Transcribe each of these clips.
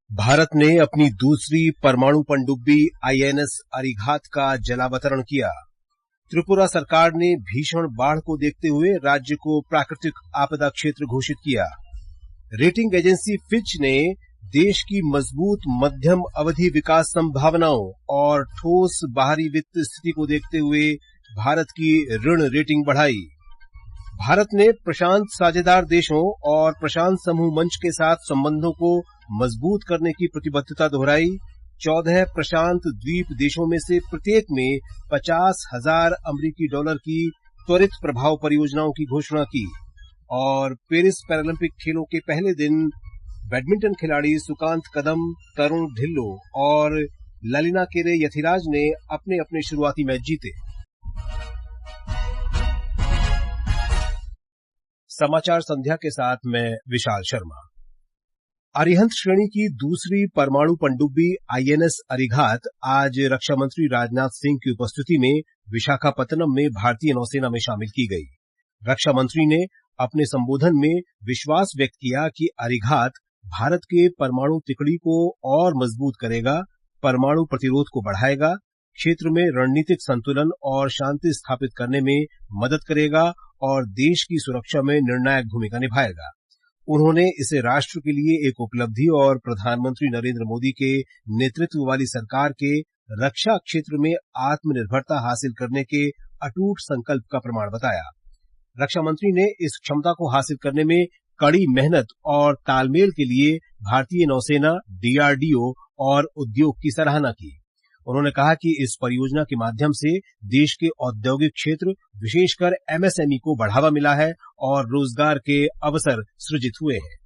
भारत ने अपनी दूसरी परमाणु पनडुब्बी आईएनएस अरिघात का जलावतरण किया। त्रिपुरा सरकार ने भीषण बाढ़ को देखते हुए राज्य को प्राकृतिक आपदा क्षेत्र घोषित किया। रेटिंग एजेंसी फिच ने देश की मजबूत मध्यम अवधि विकास संभावनाओं और ठोस बाहरी वित्त स्थिति को देखते हुए भारत की ऋण रेटिंग बढ़ाई। भारत ने प्रशांत साझेदार देशों और प्रशांत समूह मंच के साथ संबंधों को मजबूत करने की प्रतिबद्धता दोहराई। 14 प्रशांत द्वीप देशों में से प्रत्येक में $50,000 अमेरिकी डॉलर की त्वरित प्रभाव परियोजनाओं की घोषणा की। और पेरिस पैरालंपिक खेलों के पहले दिन बैडमिंटन खिलाड़ी सुकांत कदम, तरुण ढिल्लो और ललिना केरे यथिराज ने अपने अपने शुरुआती मैच जीते। समाचार संध्या के साथ मैं विशाल शर्मा। अरिहंत श्रेणी की दूसरी परमाणु पनडुब्बी आईएनएस अरिघात आज रक्षा मंत्री राजनाथ सिंह की उपस्थिति में विशाखापत्तनम में भारतीय नौसेना में शामिल की गई। रक्षा मंत्री ने अपने संबोधन में विश्वास व्यक्त किया कि अरिघात भारत के परमाणु तिकड़ी को और मजबूत करेगा, परमाणु प्रतिरोध को बढ़ाएगा, क्षेत्र में रणनीतिक संतुलन और शांति स्थापित करने में मदद करेगा और देश की सुरक्षा में निर्णायक भूमिका निभाएगा। उन्होंने इसे राष्ट्र के लिए एक उपलब्धि और प्रधानमंत्री नरेंद्र मोदी के नेतृत्व वाली सरकार के रक्षा क्षेत्र में आत्मनिर्भरता हासिल करने के अटूट संकल्प का प्रमाण बताया। रक्षा मंत्री ने इस क्षमता को हासिल करने में कड़ी मेहनत और तालमेल के लिए भारतीय नौसेना, डीआरडीओ और उद्योग की सराहना की। उन्होंने कहा कि इस परियोजना के माध्यम से देश के औद्योगिक क्षेत्र, विशेषकर एमएसएमई को बढ़ावा मिला है और रोजगार के अवसर सृजित हुए हैं।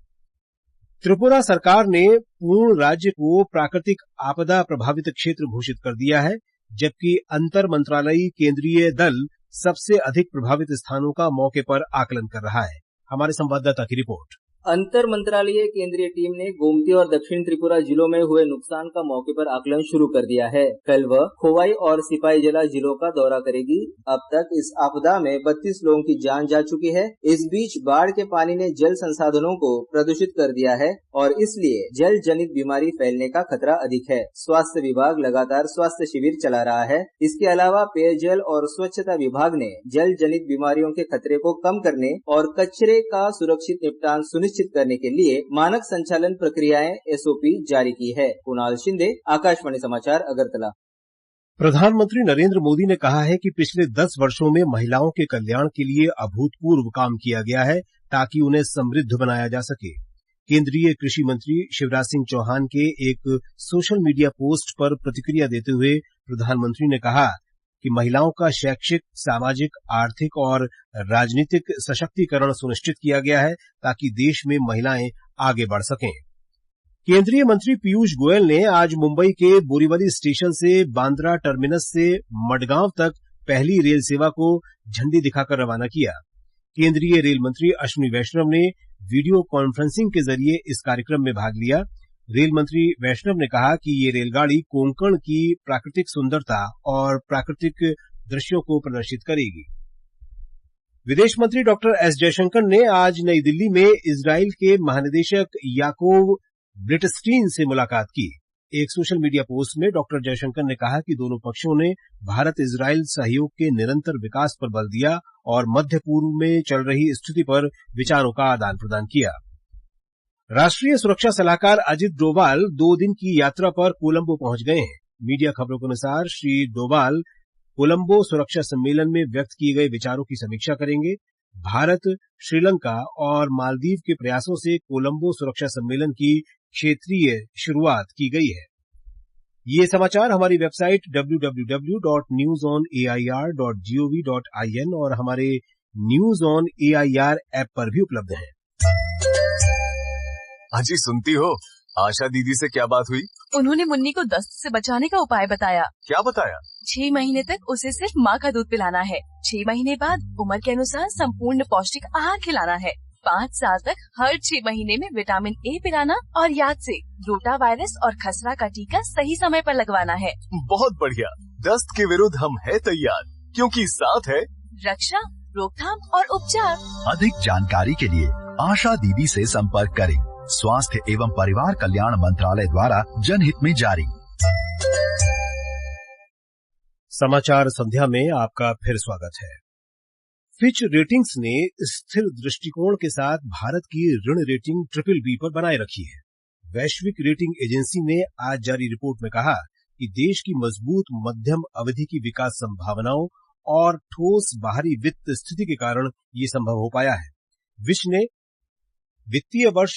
त्रिपुरा सरकार ने पूर्ण राज्य को प्राकृतिक आपदा प्रभावित क्षेत्र घोषित कर दिया है, जबकि अंतर मंत्रालयी केंद्रीय दल सबसे अधिक प्रभावित स्थानों का मौके पर आकलन कर रहा है। हमारे संवाददाता की रिपोर्ट। अंतर मंत्रालयीय केंद्रीय टीम ने गोमती और दक्षिण त्रिपुरा जिलों में हुए नुकसान का मौके पर आकलन शुरू कर दिया है। कल वह खोवाई और सिपाहीजला जिलों का दौरा करेगी। अब तक इस आपदा में 32 लोगों की जान जा चुकी है। इस बीच बाढ़ के पानी ने जल संसाधनों को प्रदूषित कर दिया है और इसलिए जल जनित बीमारी फैलने का खतरा अधिक है। स्वास्थ्य विभाग लगातार स्वास्थ्य शिविर चला रहा है। इसके अलावा पेयजल और स्वच्छता विभाग ने जल जनित बीमारियों के खतरे को कम करने और कचरे का सुरक्षित निपटान सुनिश्चित करने के लिए मानक संचालन प्रक्रियाएं एसओपी जारी की है। कुणाल शिंदे, आकाशवाणी समाचार, अगरतला। प्रधानमंत्री नरेंद्र मोदी ने कहा है कि पिछले 10 वर्षों में महिलाओं के कल्याण के लिए अभूतपूर्व काम किया गया है ताकि उन्हें समृद्ध बनाया जा सके। केंद्रीय कृषि मंत्री शिवराज सिंह चौहान के एक सोशल मीडिया पोस्ट पर प्रतिक्रिया देते हुए प्रधानमंत्री ने कहा कि महिलाओं का शैक्षिक, सामाजिक, आर्थिक और राजनीतिक सशक्तिकरण सुनिश्चित किया गया है ताकि देश में महिलाएं आगे बढ़ सकें। केंद्रीय मंत्री पीयूष गोयल ने आज मुंबई के बोरीवली स्टेशन से बांद्रा टर्मिनस से मडगांव तक पहली रेल सेवा को झंडी दिखाकर रवाना किया। केंद्रीय रेल मंत्री अश्विनी वैष्णव ने वीडियो कॉन्फ्रेंसिंग के जरिए इस कार्यक्रम में भाग लिया। रेल मंत्री वैष्णव ने कहा कि ये रेलगाड़ी कोंकण की प्राकृतिक सुंदरता और प्राकृतिक दृश्यों को प्रदर्शित करेगी। विदेश मंत्री डॉक्टर एस जयशंकर ने आज नई दिल्ली में इजराइल के महानिदेशक याकोव ब्रिटस्टीन से मुलाकात की। एक सोशल मीडिया पोस्ट में डॉक्टर जयशंकर ने कहा कि दोनों पक्षों ने भारत इजराइल सहयोग के निरंतर विकास पर बल दिया और मध्य पूर्व में चल रही स्थिति पर विचारों का आदान प्रदान किया। राष्ट्रीय सुरक्षा सलाहकार अजित डोभाल 2 दिन की यात्रा पर कोलंबो पहुंच गए हैं। मीडिया खबरों के अनुसार श्री डोभाल कोलंबो सुरक्षा सम्मेलन में व्यक्त किए गए विचारों की समीक्षा करेंगे। भारत, श्रीलंका और मालदीव के प्रयासों से कोलंबो सुरक्षा सम्मेलन की क्षेत्रीय शुरुआत की गई है। ये समाचार हमारी वेबसाइट www.newsonair.gov.in और हमारे न्यूज ऑन एआईआर ऐप पर भी उपलब्ध हैं। अजी सुनती हो, आशा दीदी से क्या बात हुई? उन्होंने मुन्नी को दस्त से बचाने का उपाय बताया। क्या बताया? 6 महीने तक उसे सिर्फ माँ का दूध पिलाना है। 6 महीने बाद उम्र के अनुसार संपूर्ण पौष्टिक आहार खिलाना है। 5 साल तक हर 6 महीने में विटामिन ए पिलाना और याद से रोटा वायरस और खसरा का टीका सही समय पर लगवाना है। बहुत बढ़िया। दस्त के विरुद्ध हम है तैयार, क्योंकि साथ है रक्षा, रोकथाम और उपचार। अधिक जानकारी के लिए आशा दीदी से संपर्क करें स्वास्थ्य एवं परिवार कल्याण मंत्रालय द्वारा जनहित में जारी। समाचार संध्या में आपका फिर स्वागत है। फिच रेटिंग्स ने स्थिर दृष्टिकोण के साथ भारत की ऋण रेटिंग BBB पर बनाए रखी है। वैश्विक रेटिंग एजेंसी ने आज जारी रिपोर्ट में कहा कि देश की मजबूत मध्यम अवधि की विकास संभावनाओं और ठोस बाहरी वित्त स्थिति के कारण ये संभव हो पाया है। विच ने वित्तीय वर्ष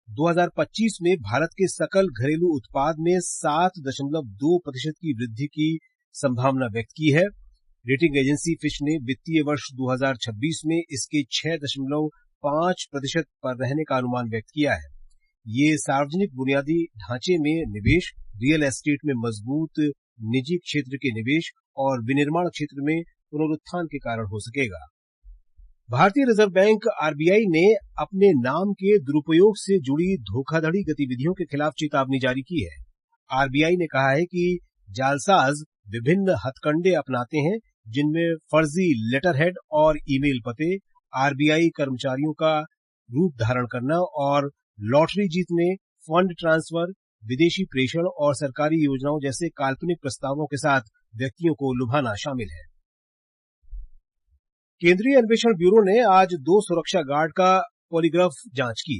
2025 में भारत के सकल घरेलू उत्पाद में 7.2% की वृद्धि की संभावना व्यक्त की है। रेटिंग एजेंसी फिच ने वित्तीय वर्ष 2026 में इसके 6.5% पर रहने का अनुमान व्यक्त किया है। ये सार्वजनिक बुनियादी ढांचे में निवेश, रियल एस्टेट में मजबूत निजी क्षेत्र के निवेश और विनिर्माण क्षेत्र में पुनरुत्थान के कारण हो सकेगा। भारतीय रिजर्व बैंक RBI ने अपने नाम के दुरुपयोग से जुड़ी धोखाधड़ी गतिविधियों के खिलाफ चेतावनी जारी की है। RBI ने कहा है कि जालसाज विभिन्न हथकंडे अपनाते हैं, जिनमें फर्जी लेटरहेड और ईमेल पते, RBI कर्मचारियों का रूप धारण करना और लॉटरी जीतने, फंड ट्रांसफर, विदेशी प्रेषण और सरकारी योजनाओं जैसे काल्पनिक प्रस्तावों के साथ व्यक्तियों को लुभाना शामिल है। केंद्रीय अन्वेषण ब्यूरो ने आज 2 सुरक्षा गार्ड का पॉलीग्राफ जांच की।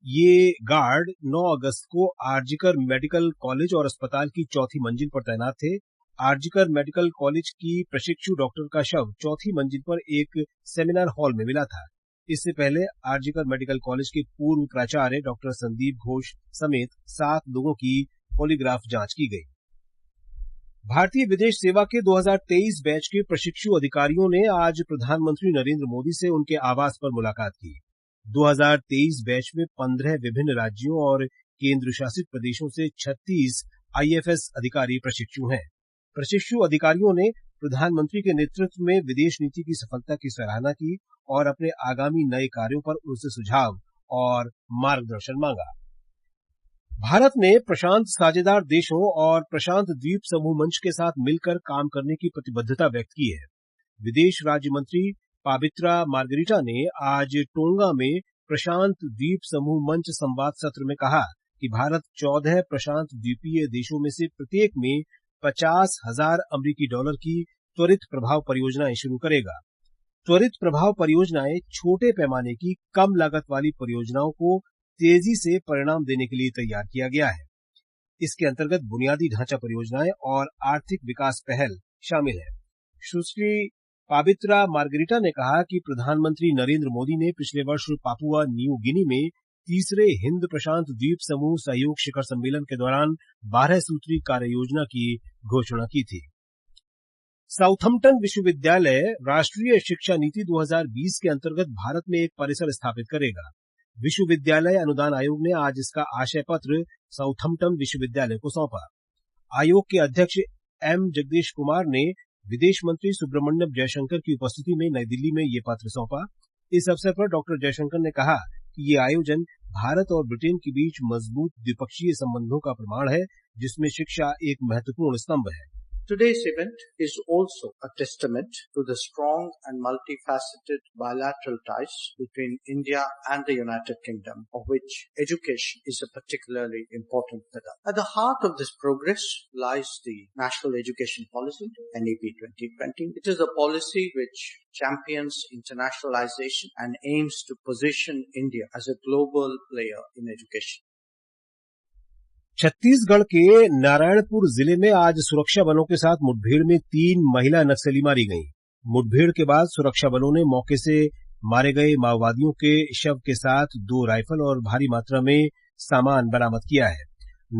ये गार्ड 9 अगस्त को आरजीकर मेडिकल कॉलेज और अस्पताल की 4थी मंजिल पर तैनात थे। आरजीकर मेडिकल कॉलेज की प्रशिक्षु डॉक्टर का शव 4थी मंजिल पर एक सेमिनार हॉल में मिला था। इससे पहले आरजीकर मेडिकल कॉलेज के पूर्व प्राचार्य डॉक्टर संदीप घोष समेत 7 लोगों की पॉलीग्राफ जांच की गई। भारतीय विदेश सेवा के 2023 बैच के प्रशिक्षु अधिकारियों ने आज प्रधानमंत्री नरेंद्र मोदी से उनके आवास पर मुलाकात की। 2023 बैच में 15 विभिन्न राज्यों और केंद्र शासित प्रदेशों से 36 IFS अधिकारी प्रशिक्षु हैं। प्रशिक्षु अधिकारियों ने प्रधानमंत्री के नेतृत्व में विदेश नीति की सफलता की सराहना की और अपने आगामी नए कार्यों पर उनसे सुझाव और मार्गदर्शन मांगा। भारत ने प्रशांत साझेदार देशों और प्रशांत द्वीप समूह मंच के साथ मिलकर काम करने की प्रतिबद्धता व्यक्त की है। विदेश राज्य मंत्री पाबित्रा मार्गरीटा ने आज टोंगा में प्रशांत द्वीप समूह मंच संवाद सत्र में कहा कि भारत 14 प्रशांत द्वीपीय देशों में से प्रत्येक में $50,000 की त्वरित प्रभाव परियोजनाएं शुरू करेगा। त्वरित प्रभाव परियोजनाएं छोटे पैमाने की कम लागत वाली परियोजनाओं को तेजी से परिणाम देने के लिए तैयार किया गया है। इसके अंतर्गत बुनियादी ढांचा परियोजनाएं और आर्थिक विकास पहल शामिल है। सुश्री पाबित्रा मार्गरीटा ने कहा कि प्रधानमंत्री नरेंद्र मोदी ने पिछले वर्ष पापुआ न्यू गिनी में तीसरे हिंद प्रशांत द्वीप समूह सहयोग शिखर सम्मेलन के दौरान 12 सूत्री कार्य योजना की घोषणा की थी। साउथम्पटन विश्वविद्यालय राष्ट्रीय शिक्षा नीति 2020 के अंतर्गत भारत में एक परिसर स्थापित करेगा। विश्वविद्यालय अनुदान आयोग ने आज इसका आशय पत्र साउथम्पटन विश्वविद्यालय को सौंपा। आयोग के अध्यक्ष M जगदीश कुमार ने विदेश मंत्री सुब्रमण्यम जयशंकर की उपस्थिति में नई दिल्ली में ये पत्र सौंपा। इस अवसर पर डॉक्टर जयशंकर ने कहा कि ये आयोजन भारत और ब्रिटेन के बीच मजबूत द्विपक्षीय संबंधों का प्रमाण है, जिसमें शिक्षा एक महत्वपूर्ण स्तंभ है। Today's event is also a testament to the strong and multifaceted bilateral ties between India and the United Kingdom, of which education is a particularly important pillar. At the heart of this progress lies the National Education Policy, NEP 2020. It is a policy which champions internationalization and aims to position India as a global player in education. Chhattisgarh के नारायणपुर जिले में आज सुरक्षा बलों के साथ मुठभेड़ में 3 महिला नक्सली मारी गईं। मुठभेड़ के बाद सुरक्षा बलों ने मौके से मारे गए माओवादियों के शव के साथ 2 राइफल और भारी मात्रा में सामान बरामद किया है।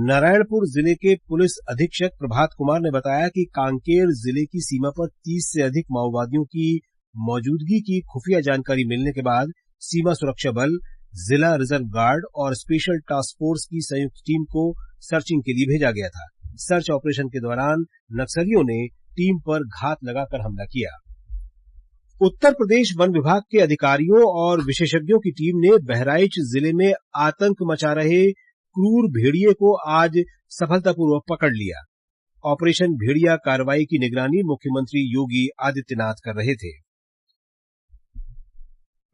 नारायणपुर जिले के पुलिस अधीक्षक प्रभात कुमार ने बताया कि कांकेर जिले की सीमा पर 30 से अधिक माओवादियों की मौजूदगी की खुफिया जानकारी मिलने के बाद सीमा सुरक्षा बल, जिला रिजर्व गार्ड और स्पेशल टास्क फोर्स की संयुक्त टीम को सर्चिंग के लिए भेजा गया था। सर्च ऑपरेशन के दौरान नक्सलियों ने टीम पर घात लगाकर हमला किया। उत्तर प्रदेश वन विभाग के अधिकारियों और विशेषज्ञों की टीम ने बहराइच जिले में आतंक मचा रहे क्रूर भेड़िए को आज सफलतापूर्वक पकड़ लिया। ऑपरेशन भेड़िया कार्रवाई की निगरानी मुख्यमंत्री योगी आदित्यनाथ कर रहे थे।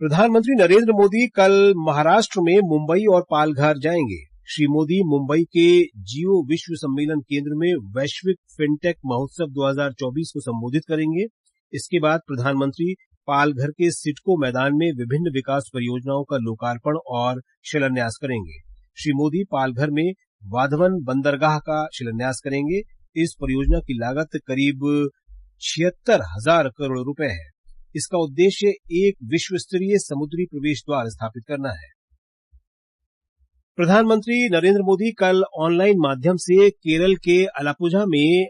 प्रधानमंत्री नरेंद्र मोदी कल महाराष्ट्र में मुंबई और पालघर जाएंगे। श्री मोदी मुंबई के जियो विश्व सम्मेलन केंद्र में वैश्विक फिनटेक महोत्सव 2024 को संबोधित करेंगे। इसके बाद प्रधानमंत्री पालघर के सिडको मैदान में विभिन्न विकास परियोजनाओं का लोकार्पण और शिलान्यास करेंगे। श्री मोदी पालघर में वाधवन बंदरगाह का शिलान्यास करेंगे। इस परियोजना की लागत करीब 76,000 करोड़ रुपए है। इसका उद्देश्य एक विश्व स्तरीय समुद्री प्रवेश द्वार स्थापित करना है। प्रधानमंत्री नरेंद्र मोदी कल ऑनलाइन माध्यम से केरल के अलापुझा में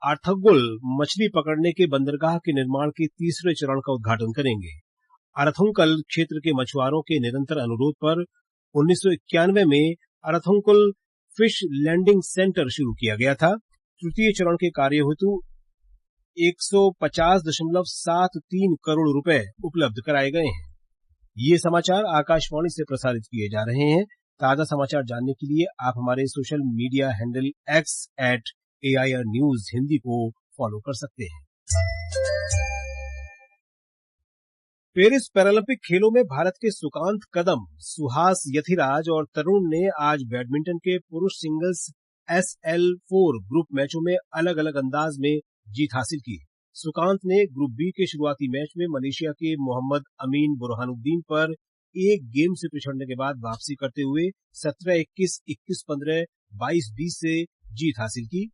आर्थगुल मछली पकड़ने के बंदरगाह के निर्माण के तीसरे चरण का उद्घाटन करेंगे। अराथुंकल क्षेत्र के मछुआरों के निरंतर अनुरोध पर 1991 में अराथुंकल फिश लैंडिंग सेंटर शुरू किया गया था। तृतीय चरण के कार्य हेतु 150.73 करोड़ रुपए उपलब्ध कराए गए हैं। ये समाचार आकाशवाणी से प्रसारित किए जा रहे हैं। ताजा समाचार जानने के लिए आप हमारे social media handle X@AIR News Hindi को फॉलो कर सकते हैं। पेरिस पैरालंपिक खेलों में भारत के सुकांत कदम, सुहास यथिराज और तरुण ने आज बैडमिंटन के पुरुष सिंगल्स SL4 ग्रुप मैचों में अलग अलग अंदाज में जीत हासिल की। सुकांत ने ग्रुप बी के शुरुआती मैच में मलेशिया के मोहम्मद अमीन बुरहानुद्दीन पर एक गेम से पिछड़ने के बाद वापसी करते हुए 17-21, 21-15, 22-20 से जीत हासिल की।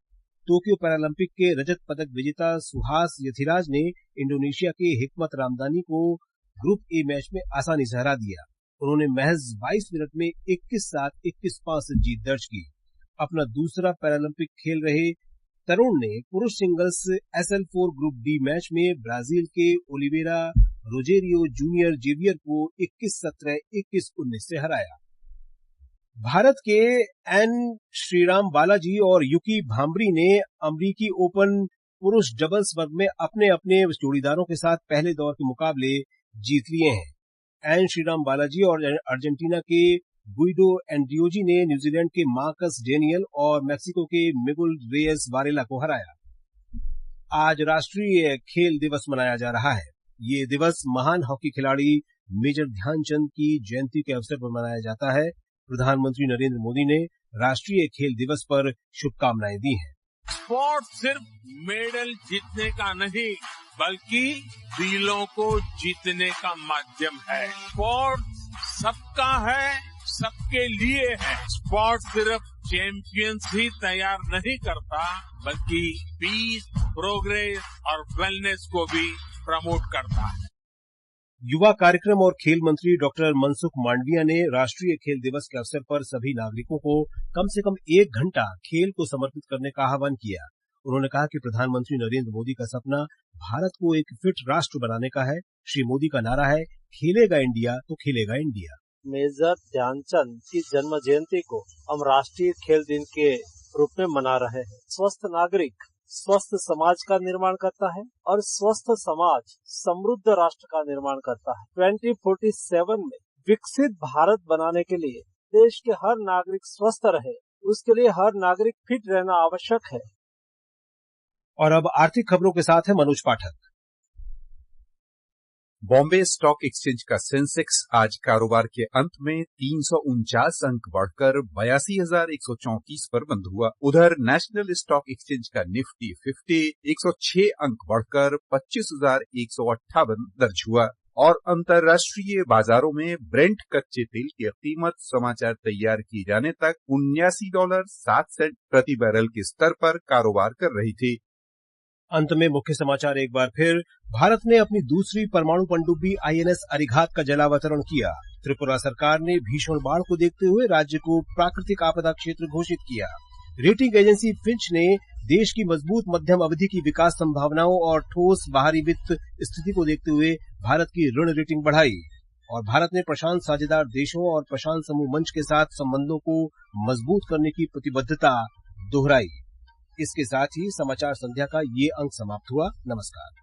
टोक्यो पैरालंपिक के रजत पदक विजेता सुहास यथिराज ने इंडोनेशिया के हिकमत रामदानी को ग्रुप ए मैच में आसानी से हरा दिया। उन्होंने महज 22 मिनट में 21-7, 21-5 से जीत दर्ज की। अपना दूसरा पैरालंपिक खेल रहे तरुण ने पुरुष singles SL4 group D match में ब्राजील के ओलिवेरा रोजेरियो जूनियर जेवियर को 21-17, 21-19 से हराया। भारत के एन श्रीराम बालाजी और युकी भांबरी ने अमरीकी ओपन पुरुष डबल्स वर्ग में अपने अपने जोड़ीदारों के साथ पहले दौर के मुकाबले जीत लिए हैं। एन श्रीराम बालाजी और अर्जेंटीना के गुइडो एंड्रियोजी ने न्यूजीलैंड के मार्कस डेनियल और मेक्सिको के मिगुल रेयस वारेला को हराया। आज राष्ट्रीय खेल दिवस मनाया जा रहा है। ये दिवस महान हॉकी खिलाड़ी मेजर ध्यानचंद की जयंती के अवसर पर मनाया जाता है। प्रधानमंत्री नरेंद्र मोदी ने राष्ट्रीय खेल दिवस पर शुभकामनाएं दी हैं। स्पोर्ट सिर्फ मेडल जीतने का नहीं बल्कि दिलों को जीतने का माध्यम है। स्पोर्ट सबका है, सबके लिए है। स्पोर्ट सिर्फ चैंपियंस ही तैयार नहीं करता बल्कि पीस, प्रोग्रेस और वेलनेस को भी प्रमोट करता है। युवा कार्यक्रम और खेल मंत्री डॉक्टर मनसुख मांडविया ने राष्ट्रीय खेल दिवस के अवसर पर सभी नागरिकों को कम से कम 1 घंटा खेल को समर्पित करने का आह्वान किया। उन्होंने कहा कि प्रधानमंत्री नरेंद्र मोदी का सपना भारत को एक फिट राष्ट्र बनाने का है। श्री मोदी का नारा है, खेलेगा इंडिया तो खेलेगा इंडिया। मेजर ध्यानचंद की जन्म जयंती को हम राष्ट्रीय खेल दिन के रूप में मना रहे हैं। स्वस्थ नागरिक स्वस्थ समाज का निर्माण करता है और स्वस्थ समाज समृद्ध राष्ट्र का निर्माण करता है। 2047 में विकसित भारत बनाने के लिए देश के हर नागरिक स्वस्थ रहे, उसके लिए हर नागरिक फिट रहना आवश्यक है। और अब आर्थिक खबरों के साथ है मनोज पाठक। बॉम्बे स्टॉक एक्सचेंज का सेंसेक्स आज कारोबार के अंत में 349 अंक बढ़कर 82,134 पर बंद हुआ। उधर नेशनल स्टॉक एक्सचेंज का निफ्टी 50 106 अंक बढ़कर 25,158 दर्ज हुआ। और अंतर्राष्ट्रीय बाजारों में ब्रेंट कच्चे तेल की कीमत समाचार तैयार किए जाने तक $79.07 प्रति बैरल के स्तर पर कारोबार कर रही थी। अंत में मुख्य समाचार एक बार फिर। भारत ने अपनी दूसरी परमाणु पनडुब्बी INS अरिघात का जलावतरण किया। त्रिपुरा सरकार ने भीषण बाढ़ को देखते हुए राज्य को प्राकृतिक आपदा क्षेत्र घोषित किया। रेटिंग एजेंसी फिंच ने देश की मजबूत मध्यम अवधि की विकास संभावनाओं और ठोस बाहरी वित्त स्थिति को देखते हुए भारत की ऋण रेटिंग बढ़ाई। और भारत ने प्रशांत साझेदार देशों और प्रशांत समूह मंच के साथ संबंधों को मजबूत करने की प्रतिबद्धता दोहराई। इसके साथ ही समाचार संध्या का ये अंक समाप्त हुआ। नमस्कार।